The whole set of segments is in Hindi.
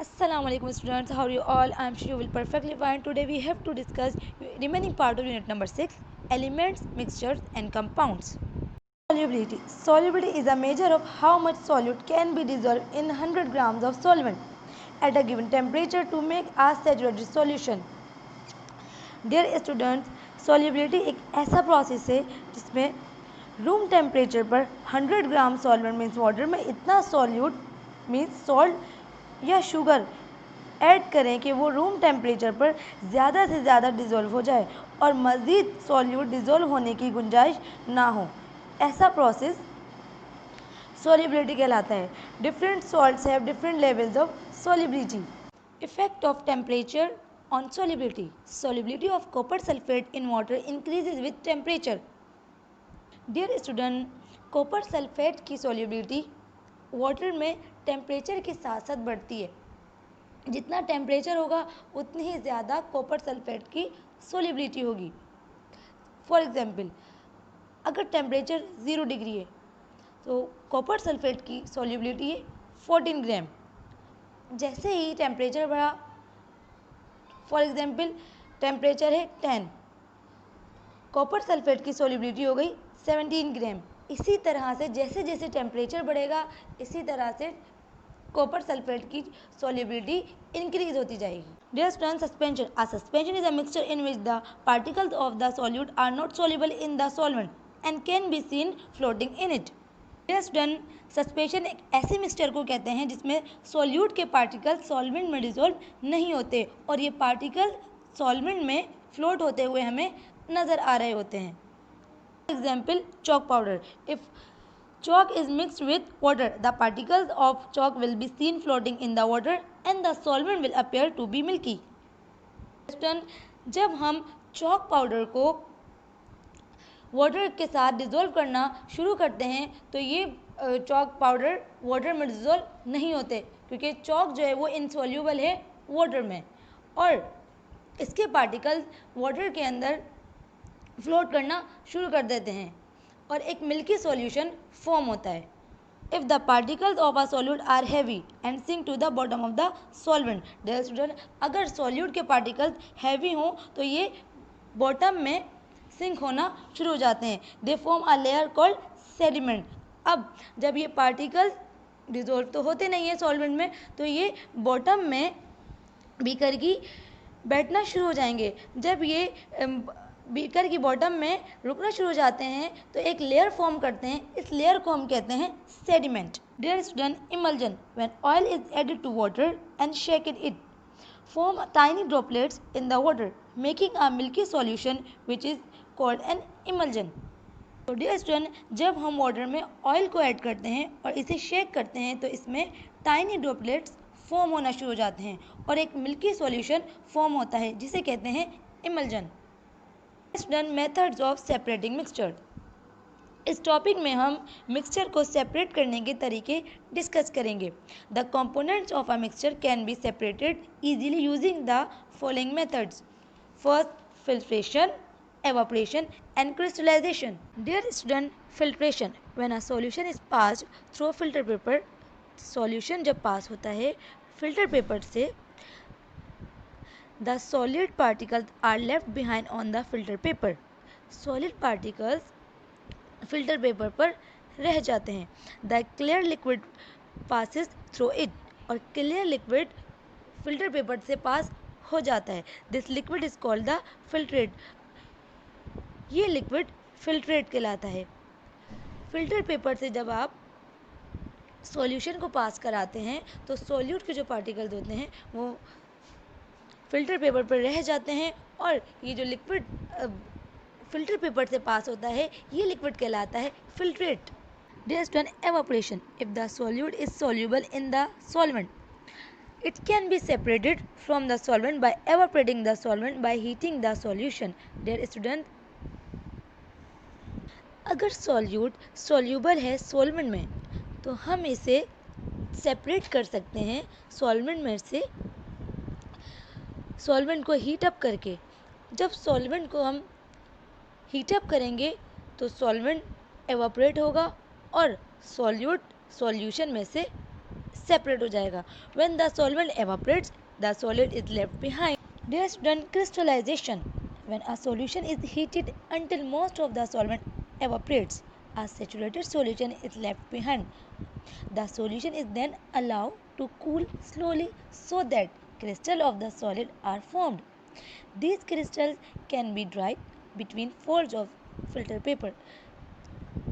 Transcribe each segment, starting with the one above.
Assalamualaikum students, how are you all? I am sure you will perfectly fine. Today we have to discuss remaining part of unit number 6, elements, mixtures and compounds. Solubility. Solubility is a measure of how much solute can be dissolved in 100 grams of solvent at a given temperature to make a saturated solution. Dear students, solubility एक ऐसा प्रोसेस है जिसमें रूम टेम्परेचर पर 100 ग्राम सॉल्वेंट मीन्स वाटर में इतना सॉल्यूट मीन्स सॉल्ट या शुगर ऐड करें कि वो रूम टेम्परेचर पर ज़्यादा से ज़्यादा डिज़ोल्व हो जाए और मज़ीद सॉल्यूट डिज़ोल्व होने की गुंजाइश ना हो। ऐसा प्रोसेस solubility कहलाता है। Different salts have different levels of solubility. Effect of temperature on solubility. Solubility of copper sulfate in water increases with temperature. Dear student, copper sulfate की solubility वाटर में टेम्परेचर के साथ साथ बढ़ती है। जितना टेम्परेचर होगा उतनी ही ज़्यादा कॉपर सल्फेट की सोलिबिलिटी होगी। फॉर एग्जांपल, अगर टेम्परेचर 0 डिग्री है तो कॉपर सल्फेट की सोलिबिलिटी है 14 ग्राम। जैसे ही टेम्परेचर बढ़ा, फॉर एग्जांपल टेम्परेचर है 10, कॉपर सल्फेट की सोलिबिलिटी हो गई 17 ग्राम। इसी तरह से जैसे जैसे टेम्परेचर बढ़ेगा इसी तरह से कॉपर सल्फेट की solubility increase होती जाएगी. Dear students, suspension. A suspension is a mixture in which the particles of the solute are not soluble in the solvent and can be seen floating in it. Dear student, suspension एक ऐसे मिक्सचर को कहते हैं जिसमें सॉल्यूट के पार्टिकल सॉल्वेंट में डिसॉल्व नहीं होते और ये पार्टिकल सॉल्वेंट में फ्लोट होते हुए हमें नज़र आ रहे होते हैं. Example, chalk powder. If chalk is mixed with water, the particles of chalk will be seen floating in the water and the solvent will appear to be milky. जब हम chalk powder को वाटर के साथ डिज़ोल्व करना शुरू करते हैं तो ये चॉक पाउडर वाटर में डिज़ोल्व नहीं होते क्योंकि चॉक जो है वो इनसॉल्यूबल है वाटर में और इसके पार्टिकल्स वाटर के अंदर फ्लोट करना शुरू कर देते हैं और एक मिल्की सॉल्यूशन फॉर्म होता है. If the particles of a solute are heavy and sink to the bottom of the solvent. Dear student, अगर solute के particles heavy हों तो ये bottom में सिंक होना शुरू हो जाते हैं. They form a layer called sediment. अब जब ये पार्टिकल्स डिजोल्व तो होते नहीं है सॉल्वेंट में तो ये बॉटम में बीकर की बैठना शुरू हो जाएंगे. जब ये बीकर की बॉटम में रुकना शुरू हो जाते हैं तो एक लेयर फॉर्म करते हैं. इस लेयर को हम कहते हैं sediment. Dear student, emulsion. When oil is added to water and shaken it form tiny droplets in the water making a milky solution which is called an emulsion. तो डियर स्टूडेंट, जब हम वाटर में ऑयल को ऐड करते हैं और इसे शेक करते हैं तो इसमें टाइनी ड्रॉपलेट्स फॉर्म होना शुरू हो जाते हैं और एक मिल्की सॉल्यूशन फॉर्म होता है जिसे कहते हैं emulsion. Student, methods of separating mixture. इस टॉपिक में हम मिक्सचर को सेपरेट करने के तरीके डिस्कस करेंगे. The components of a mixture can be separated easily using the following methods. First, filtration, evaporation and crystallization. Dear student, filtration. When a solution is passed through filter paper, solution जब पास होता है filter paper से, the solid particles are left behind on the filter paper. Solid particles filter paper पर रह जाते हैं. The clear liquid passes through it. और clear liquid filter paper से पास हो जाता है. This liquid is called the filtrate. ये लिक्विड फिल्ट्रेट कहलाता है. फिल्टर पेपर से जब आप सॉल्यूशन को पास कराते हैं तो सॉल्यूट के जो पार्टिकल्स होते हैं वो फिल्टर पेपर पर रह जाते हैं और ये जो लिक्विड फिल्टर पेपर से पास होता है ये लिक्विड कहलाता है filtrate. Dear student, evaporation. If the solute is soluble in the solvent it can be separated from the solvent by evaporating the solvent by heating the solution. Dear student, अगर सॉल्यूट सॉल्यूबल है सॉल्वेंट में तो हम इसे सेपरेट कर सकते हैं सॉल्वेंट में से, सॉल्वेंट को हीट अप करके. जब सॉल्वेंट को हम हीट अप करेंगे तो सॉल्वेंट एवापोरेट होगा और सॉल्यूट सॉल्यूशन में से सेपरेट हो जाएगा। When the solvent evaporates the solid is left behind. Dear student, crystallisation, when a solution is heated until most of the solvent evaporates, a saturated solution is left behind. The solution is then allowed to cool slowly so that crystals of the solid are formed. These crystals can be dried between folds of filter paper.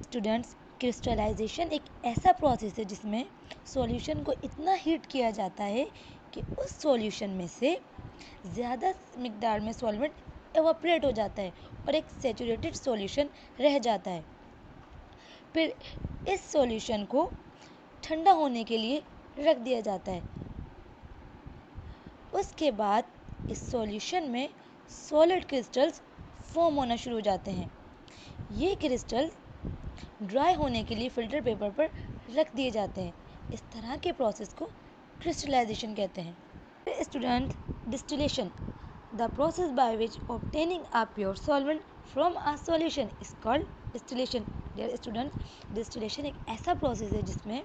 Students, crystallisation एक ऐसा प्रोसेस है जिसमें सॉल्यूशन को इतना हीट किया जाता है कि उस सॉल्यूशन में से ज़्यादा मिकदार में सॉल्वेंट एवापोरेट हो जाता है और एक सैचुरेटेड सॉल्यूशन रह जाता है। फिर इस सॉल्यूशन को ठंडा होने के लिए रख दिया जाता है। उसके बाद इस सॉल्यूशन में सॉलिड क्रिस्टल्स फॉर्म होना शुरू हो जाते हैं। ये क्रिस्टल ड्राई होने के लिए फिल्टर पेपर पर रख दिए जाते हैं। इस तरह के प्रोसेस को क्रिस्टलाइजेशन कहते हैं। Student, distillation, the process by which obtaining a pure solvent from a solution is called distillation. Dear students, distillation एक ऐसा प्रोसेस है जिसमें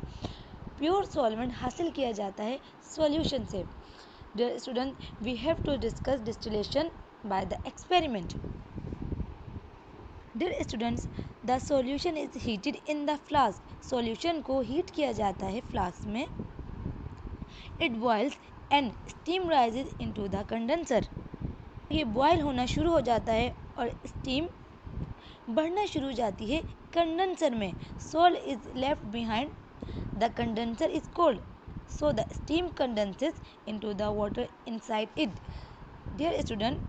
प्योर सॉल्वेंट हासिल किया जाता है सॉल्यूशन से। Dear student, we have to discuss distillation by the experiment. Dear students, the solution is heated in the flask. Solution को हीट किया जाता है फ्लास्क में। It boils and steam rises into the condenser. ये बॉयल होना शुरू हो जाता है और स्टीम बढ़ना शुरू हो जाती है कंडेंसर में। Salt is left behind. The condenser is cold so the steam condenses into the water inside it. Dear student,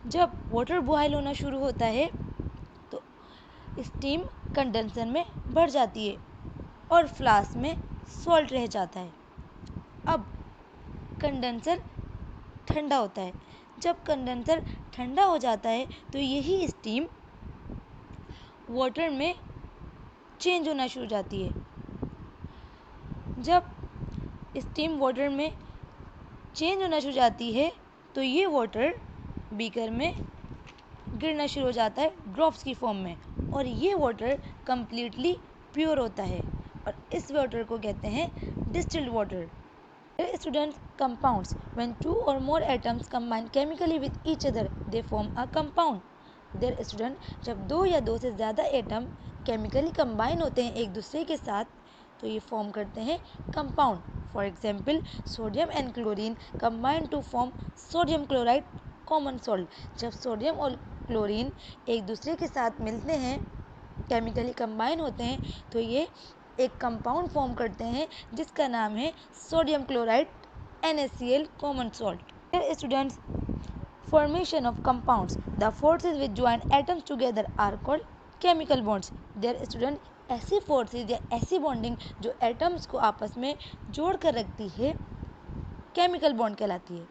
जब वाटर बॉयल होना शुरू होता है तो स्टीम कंडेंसर में बढ़ जाती है और फ्लास्क में सॉल्ट रह जाता है। अब कंडेंसर ठंडा होता है। जब कंडेंसर ठंडा हो जाता है तो यही स्टीम वाटर में चेंज होना शुरू हो जाती है। जब स्टीम वाटर में चेंज होना शुरू हो जाती है तो ये वाटर बीकर में गिरना शुरू हो जाता है ड्रॉप्स की फॉर्म में, और ये वाटर कम्प्लीटली प्योर होता है और इस वाटर को कहते हैं distilled water. Students, compounds, when two और more atoms combine chemically with each other they form a compound. Dear student, जब दो या दो से ज़्यादा एटम केमिकली कंबाइन होते हैं एक दूसरे के साथ तो ये फॉर्म करते हैं compound. For example, sodium and chlorine combine to form sodium chloride common salt. जब सोडियम और क्लोरीन एक दूसरे के साथ मिलते हैं, केमिकली कंबाइन होते हैं, तो ये एक कंपाउंड फॉर्म करते हैं जिसका नाम है sodium chloride NaCl common salt. Students, formation of compounds, the forces which join atoms together are called chemical bonds. Dear student, ऐसी फोर्सेज या ऐसी बॉन्डिंग जो एटम्स को आपस में जोड़ कर रखती है केमिकल बॉन्ड कहलाती है।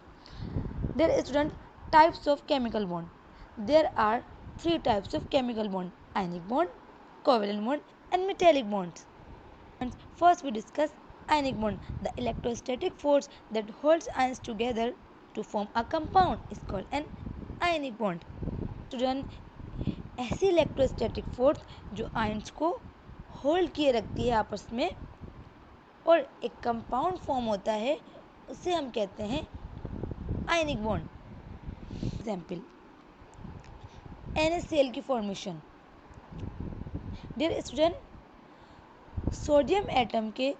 Dear student, types of chemical bond. There are three types of chemical bond: ionic bond, covalent bond, and metallic bonds. And first we discuss ionic bond. The electrostatic force that holds ions together to form a compound is called an ionic bond. Student, ऐसी इलेक्ट्रोस्टैटिक फोर्स जो आयंस को होल्ड किए रखती है आपस में और एक कंपाउंड फॉर्म होता है, उसे हम कहते हैं आयनिक बॉन्ड। एग्जाम्पल, NaCl की formation. Dear student, sodium atom के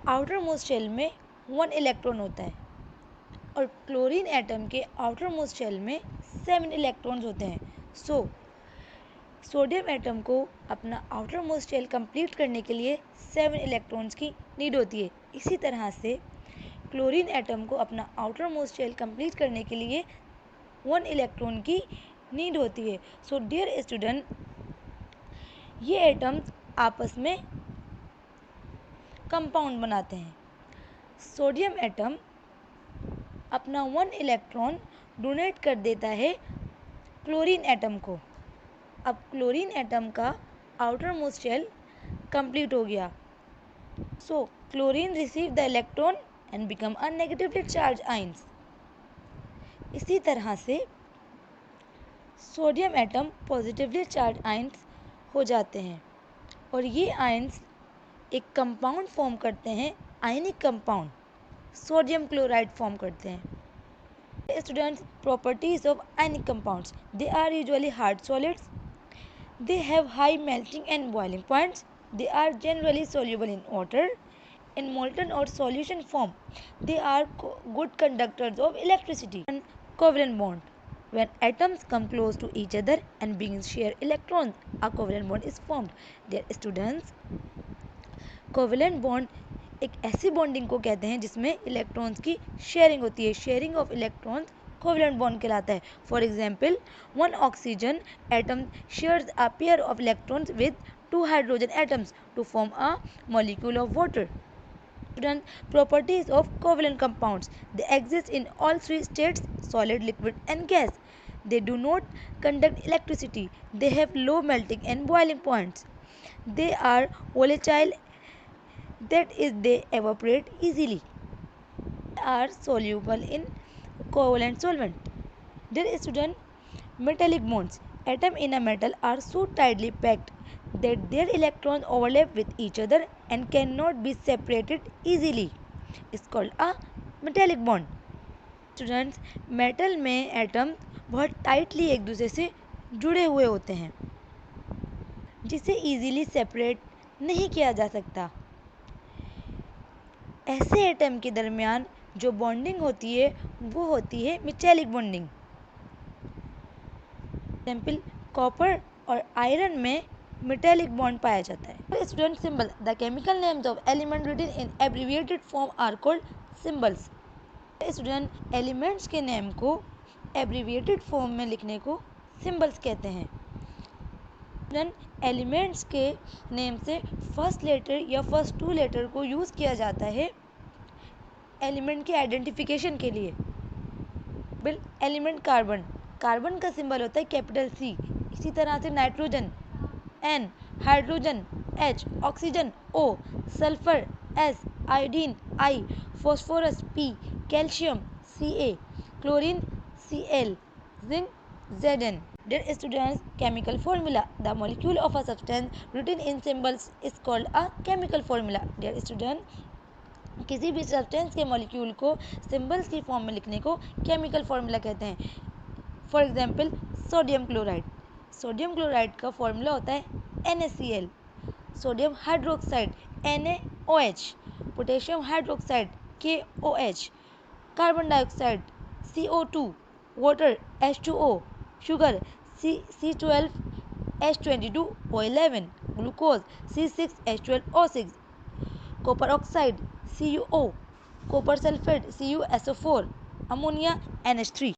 आउटर मोस्ट शेल में 1 इलेक्ट्रॉन होता है और क्लोरीन एटम के आउटर मोस्ट शेल में 7 इलेक्ट्रॉन्स होते हैं। सोडियम एटम को अपना आउटर मोस्ट शेल कंप्लीट करने के लिए 7 इलेक्ट्रॉन्स की नीड होती है। इसी तरह से क्लोरीन एटम को अपना आउटर मोस्ट शेल कंप्लीट करने के लिए 1 इलेक्ट्रॉन की नीड होती है। सो डियर स्टूडेंट, ये एटम्स आपस में कंपाउंड बनाते हैं। सोडियम एटम अपना 1 इलेक्ट्रॉन डोनेट कर देता है क्लोरीन एटम को। अब क्लोरीन एटम का आउटर मोस्ट शेल कंप्लीट हो गया। So chlorine receive the electron and become a negatively charge ions. इसी तरह से sodium atom positively charge ions हो जाते हैं और ये आयंस एक कंपाउंड फॉर्म करते हैं, ionic compound, sodium chloride form करते हैं। Students, properties of ionic compounds, they are usually hard solids, they have high melting and boiling points, they are generally soluble in water, in molten or solution form, they are good conductors of electricity. And covalent bond, when atoms come close to each other and begin share electrons, a covalent bond is formed. Dear students, covalent bond एक ऐसी बॉन्डिंग को कहते हैं जिसमें इलेक्ट्रॉन्स की शेयरिंग होती है। Sharing of electrons covalent bond कहलाता है। For example, one oxygen atom shares a pair of electrons with two hydrogen atoms to form a molecule of water. Student, properties of covalent compounds, they exist in all three states, solid, liquid and gas. They do not conduct electricity, they have low melting and boiling points, they are volatile, that is they evaporate easily, they are soluble in covalent solvent. Dear student, metallic bonds, atoms in a metal are so tightly packed that their electrons overlap with each other and cannot be separated easily. It's called a metallic bond. Students, metal में एटम बहुत टाइटली एक दूसरे से जुड़े हुए होते हैं जिसे इजीली सेपरेट नहीं किया जा सकता। ऐसे एटम के दरमियान जो बॉन्डिंग होती है वो होती है मेटालिक बॉन्डिंग। एग्जाम्पल, कॉपर और आयरन में मेटालिक बॉन्ड पाया जाता है। Student, symbol, the chemical names of element written in abbreviated form are called symbols. Student, elements के नेम को एब्रिविएटेड फॉर्म में लिखने को सिंबल्स कहते हैं। स्टूडेंट, एलिमेंट्स के नेम से फर्स्ट लेटर या फर्स्ट टू लेटर को यूज़ किया जाता है एलिमेंट के आइडेंटिफिकेशन के लिए। बिल एलिमेंट कार्बन, कार्बन का सिंबल होता है कैपिटल सी। इसी तरह से nitrogen N, hydrogen H, oxygen O, sulphur S, iodine I, phosphorus P, calcium C A, chlorine C L, zinc Zn. Dear students, chemical formula, the molecule of a substance written in symbols is called a chemical formula. Dear students, किसी भी सब्सटेंस के मॉलिक्यूल को सिंबल्स की फॉर्म में लिखने को केमिकल फॉर्मूला कहते हैं। For example, sodium chloride, sodium chloride का फॉर्मूला होता है NaCl, sodium hydroxide NaOH, potassium hydroxide KOH, carbon dioxide CO2, water H2O, sugar C12H22O11, glucose C6H12O6, copper oxide CuO, copper sulphate CuSO4, ammonia NH3।